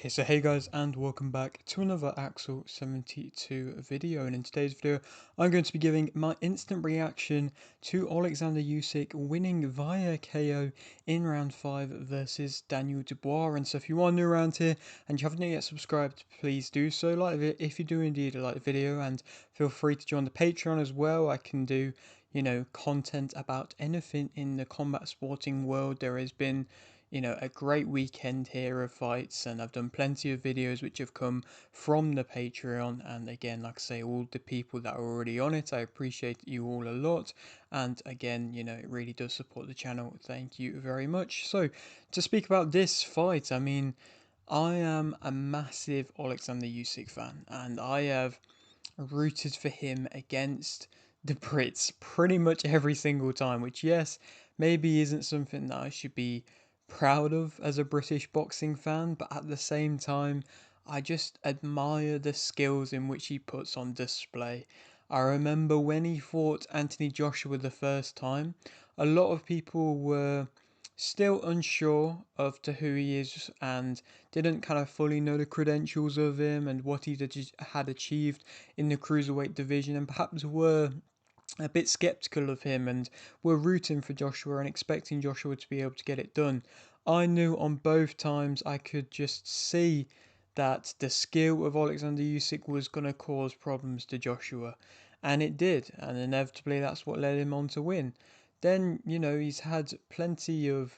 Okay, so hey guys, and welcome back to another Axel 72 video. And in today's video, I'm going to be giving my instant reaction to Oleksandr Usyk winning via KO in round 5 versus Daniel Dubois. And so if you are new around here and you haven't yet subscribed, please do so. Like it if you do indeed like the video, and feel free to join the Patreon as well. I can do, content about anything in the combat sporting world. There has been a great weekend here of fights, and I've done plenty of videos which have come from the Patreon. And again, like I say, all the people that are already on it, I appreciate you all a lot. And again, it really does support the channel. Thank you very much. So, to speak about this fight, I mean, I am a massive Oleksandr Usyk fan, and I have rooted for him against the Brits pretty much every single time, which, yes, maybe isn't something that I should be proud of as a British boxing fan, but at the same time, I just admire the skills in which he puts on display. I remember when he fought Anthony Joshua the first time, a lot of people were still unsure of to who he is and didn't kind of fully know the credentials of him and what he had achieved in the cruiserweight division, and perhaps were a bit skeptical of him and were rooting for Joshua and expecting Joshua to be able to get it done. I knew on both times I could just see that the skill of Oleksandr Usyk was going to cause problems to Joshua, and it did, and inevitably that's what led him on to win. Then, he's had plenty of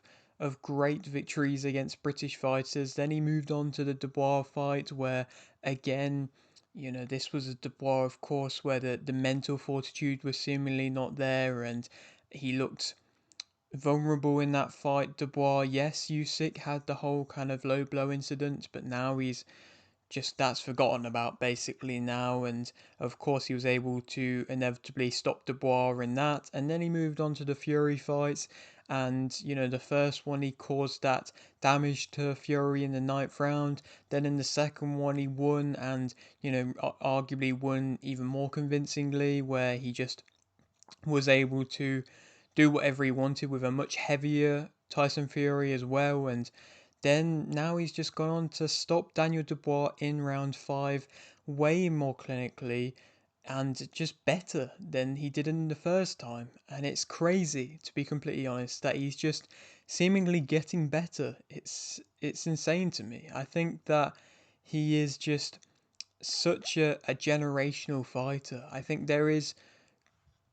great victories against British fighters. Then he moved on to the Dubois fight, where again, this was a Dubois, of course, where the mental fortitude was seemingly not there, and he looked vulnerable in that fight. Dubois, yes, Usyk had the whole kind of low blow incident, but now he's just that's forgotten about basically now. And of course, he was able to inevitably stop Dubois in that, and then he moved on to the Fury fights. And the first one he caused that damage to Fury in the ninth round. Then in the second one he won, and arguably won even more convincingly, where he just was able to do whatever he wanted with a much heavier Tyson Fury as well. And then now he's just gone on to stop Daniel Dubois in round 5 way more clinically and just better than he did in the first time. And it's crazy, to be completely honest, that he's just seemingly getting better. It's insane to me. I think that he is just such a generational fighter. I think there is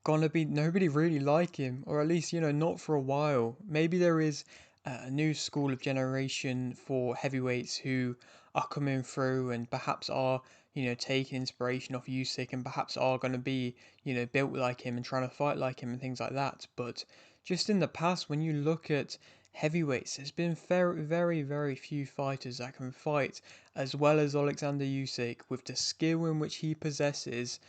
gonna be nobody really like him, or at least not for a while. Maybe there is a new school of generation for heavyweights who are coming through and perhaps are taking inspiration off Usyk and perhaps are going to be built like him and trying to fight like him and things like that. But just in the past, when you look at heavyweights, there's been very very very few fighters that can fight as well as Oleksandr Usyk with the skill in which he possesses,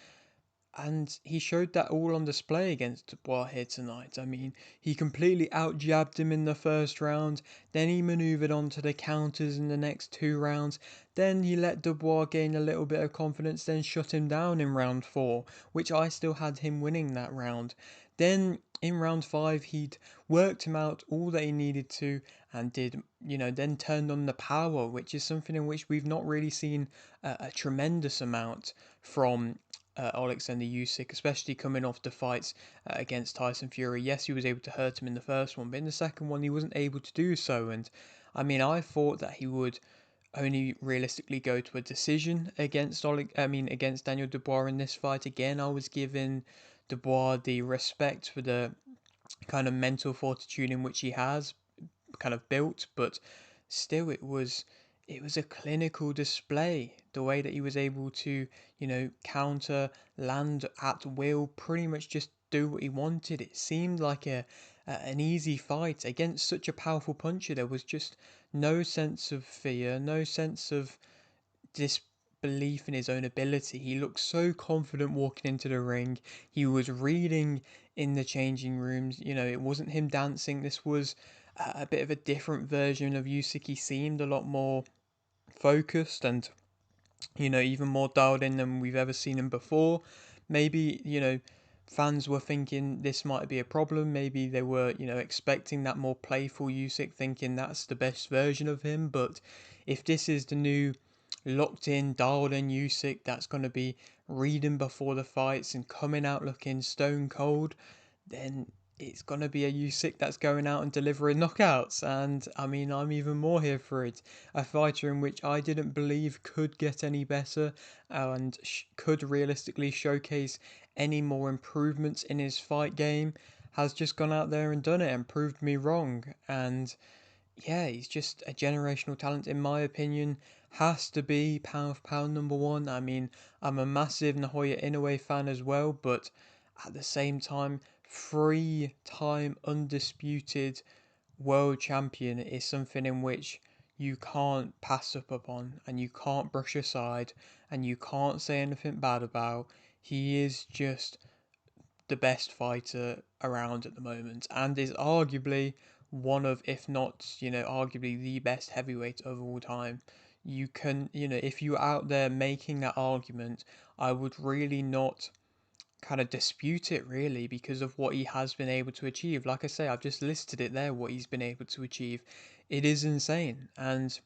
and he showed that all on display against Dubois here tonight. I mean, he completely out-jabbed him in the first round, then he manoeuvred onto the counters in the next 2 rounds, then he let Dubois gain a little bit of confidence, then shut him down in round 4, which I still had him winning that round. Then in round 5, he'd worked him out all that he needed to and did, then turned on the power, which is something in which we've not really seen a tremendous amount from Oleksandr Usyk, especially coming off the fights against Tyson Fury. Yes, he was able to hurt him in the first one, but in the second one, he wasn't able to do so. And I mean, I thought that he would only realistically go to a decision against against Daniel Dubois in this fight. Again, I was giving Dubois the respect for the kind of mental fortitude in which he has kind of built, but still it was a clinical display. The way that he was able to, counter, land at will, pretty much just do what he wanted. It seemed like an easy fight against such a powerful puncher. There was just no sense of fear, no sense of disbelief in his own ability. He looked so confident walking into the ring. He was reading in the changing rooms. It wasn't him dancing. This was a bit of a different version of Usyk. He seemed a lot more focused and even more dialed in than we've ever seen him before. Maybe fans were thinking this might be a problem. Maybe they were expecting that more playful Usyk, thinking that's the best version of him. But if this is the new locked in, dialed in Usyk that's going to be reading before the fights and coming out looking stone cold, then it's going to be a Usyk that's going out and delivering knockouts. And I mean, I'm even more here for it. A fighter in which I didn't believe could get any better and could realistically showcase any more improvements in his fight game has just gone out there and done it and proved me wrong. And yeah, he's just a generational talent, in my opinion. Has to be pound for pound number one. I mean, I'm a massive Naoya Inoue fan as well, but at the same time, 3-time undisputed world champion is something in which you can't pass up upon and you can't brush aside and you can't say anything bad about. He is just the best fighter around at the moment and is arguably one of, if not, arguably the best heavyweight of all time. You can, if you're out there making that argument, I would really not kind of dispute it really because of what he has been able to achieve. Like I say, I've just listed it there, what he's been able to achieve. It is insane. And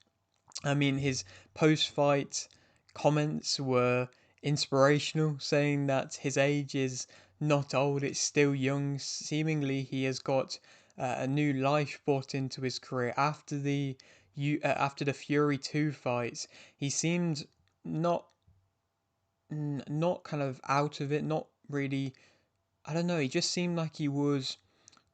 I mean, his post fight comments were inspirational, saying that his age is not old, it's still young. Seemingly, he has got a new life brought into his career after the Fury 2 fights. He seemed not not kind of out of it, not really. I don't know. He just seemed like he was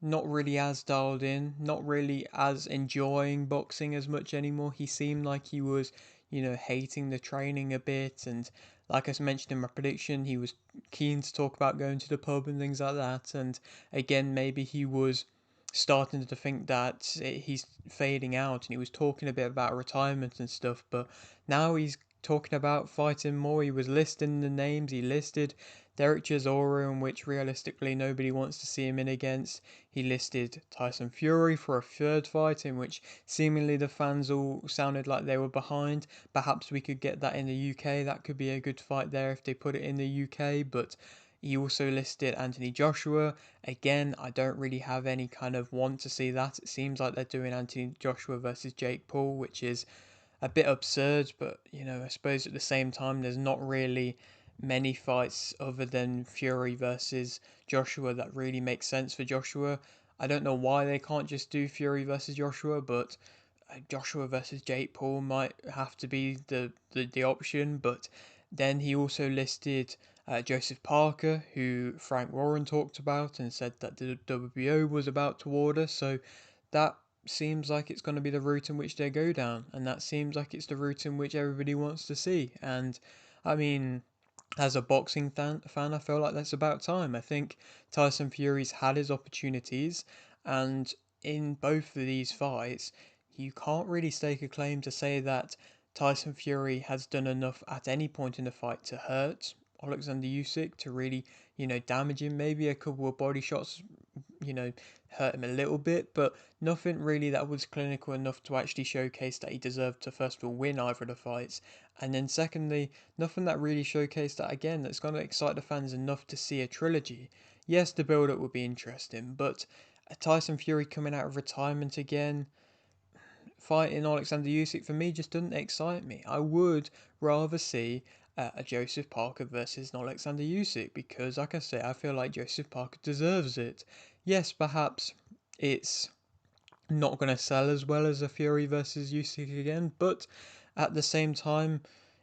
not really as dialed in, not really as enjoying boxing as much anymore. He seemed like he was, hating the training a bit. And like I mentioned in my prediction, he was keen to talk about going to the pub and things like that. And again, maybe he was starting to think that he's fading out and he was talking a bit about retirement and stuff. But now he's talking about fighting more. He was listing the names. He listed Derek Chisora, in which realistically nobody wants to see him in against. He listed Tyson Fury for a third fight, in which seemingly the fans all sounded like they were behind. Perhaps we could get that in the UK. That could be a good fight there if they put it in the UK. But he also listed Anthony Joshua. Again, I don't really have any kind of want to see that. It seems like they're doing Anthony Joshua versus Jake Paul, which is a bit absurd, but I suppose at the same time, there's not really many fights other than Fury versus Joshua that really make sense for Joshua. I don't know why they can't just do Fury versus Joshua, but Joshua versus Jake Paul might have to be the option. But then he also listed Joseph Parker, who Frank Warren talked about and said that the WBO was about to order. So that seems like it's going to be the route in which they go down, and that seems like it's the route in which everybody wants to see. And I mean, as a boxing fan, I feel like that's about time. I think Tyson Fury's had his opportunities, and in both of these fights, you can't really stake a claim to say that Tyson Fury has done enough at any point in the fight to hurt Oleksandr Usyk, to really, damage him. Maybe a couple of body shots, you know, hurt him a little bit, but nothing really that was clinical enough to actually showcase that he deserved to first of all win either of the fights, and then secondly, nothing that really showcased that again that's going to excite the fans enough to see a trilogy. Yes, the build-up would be interesting, but a Tyson Fury coming out of retirement again, fighting Oleksandr Usyk for me just doesn't excite me. I would rather see a Joseph Parker versus an Oleksandr Usyk because, like I say, I feel like Joseph Parker deserves it. Yes, perhaps it's not going to sell as well as a Fury versus Usyk again, but at the same time,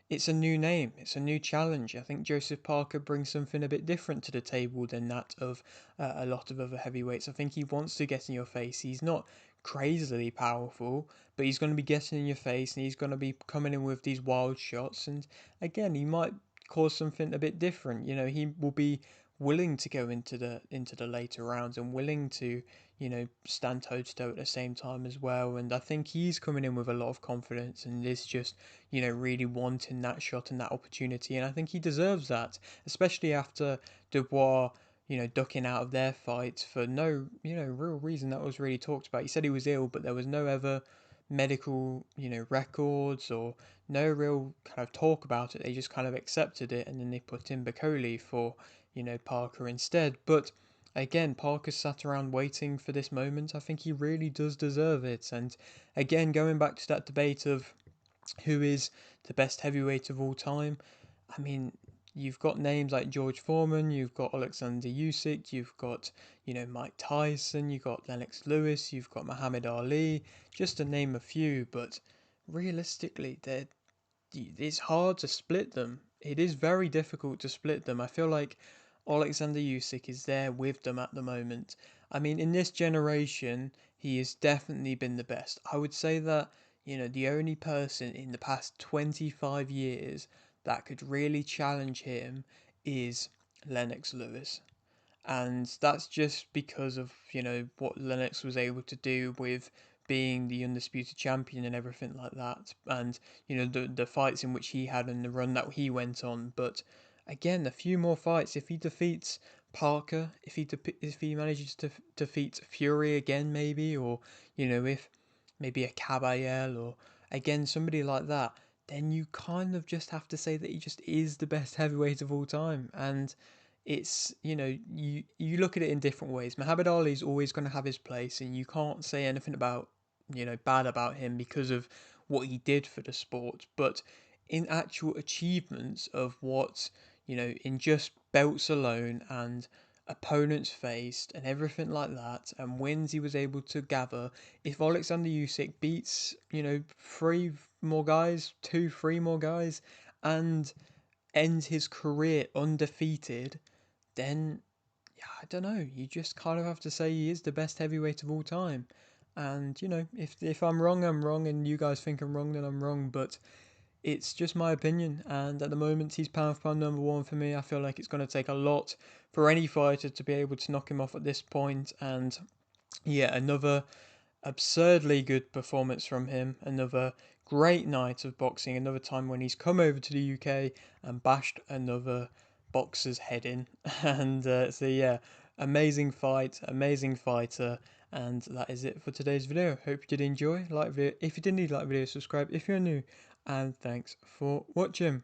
it's a new name, it's a new challenge. I think Joseph Parker brings something a bit different to the table than that of a lot of other heavyweights. I think he wants to get in your face. He's not crazily powerful, but he's going to be getting in your face and he's going to be coming in with these wild shots. And again, he might cause something a bit different. He will be willing to go into the later rounds and willing to stand toe to toe at the same time as well. And I think he's coming in with a lot of confidence and is just, really wanting that shot and that opportunity. And I think he deserves that, especially after Dubois, ducking out of their fight for no, real reason that was really talked about. He said he was ill, but there was no ever medical, records or no real kind of talk about it. They just kind of accepted it and then they put in Bacoli for, Parker instead. But again, Parker sat around waiting for this moment. I think he really does deserve it. And again, going back to that debate of who is the best heavyweight of all time. I mean, you've got names like George Foreman, you've got Oleksandr Usyk, you've got, Mike Tyson, you've got Lennox Lewis, you've got Muhammad Ali, just to name a few. But realistically, it's hard to split them. It is very difficult to split them. I feel like Oleksandr Usyk is there with them at the moment. I mean, in this generation, he has definitely been the best. I would say that, the only person in the past 25 years that could really challenge him is Lennox Lewis. And that's just because of, what Lennox was able to do with being the undisputed champion and everything like that, and the fights in which he had and the run that he went on. But again, a few more fights. If he defeats Parker, if he manages to defeat Fury again, maybe, or if maybe a Caballel or again somebody like that, then you kind of just have to say that he just is the best heavyweight of all time. And it's, you look at it in different ways. Muhammad Ali is always going to have his place, and you can't say anything about, bad about him because of what he did for the sport. But in actual achievements of what, in just belts alone and opponents faced and everything like that, and wins he was able to gather, if Alexander Usyk beats, three more guys, two, three more guys, and ends his career undefeated, then yeah, I don't know. You just kind of have to say he is the best heavyweight of all time. And if I'm wrong, I'm wrong, and you guys think I'm wrong, then I'm wrong. But it's just my opinion. And at the moment, he's pound for pound number one for me. I feel like it's going to take a lot for any fighter to be able to knock him off at this point. And yeah, another absurdly good performance from him. Another great night of boxing. Another time when he's come over to the UK and bashed another boxer's head in. And so yeah, amazing fight, amazing fighter. And that is it for today's video. Hope you did enjoy. Like video if you did, like video, subscribe if you're new. And thanks for watching.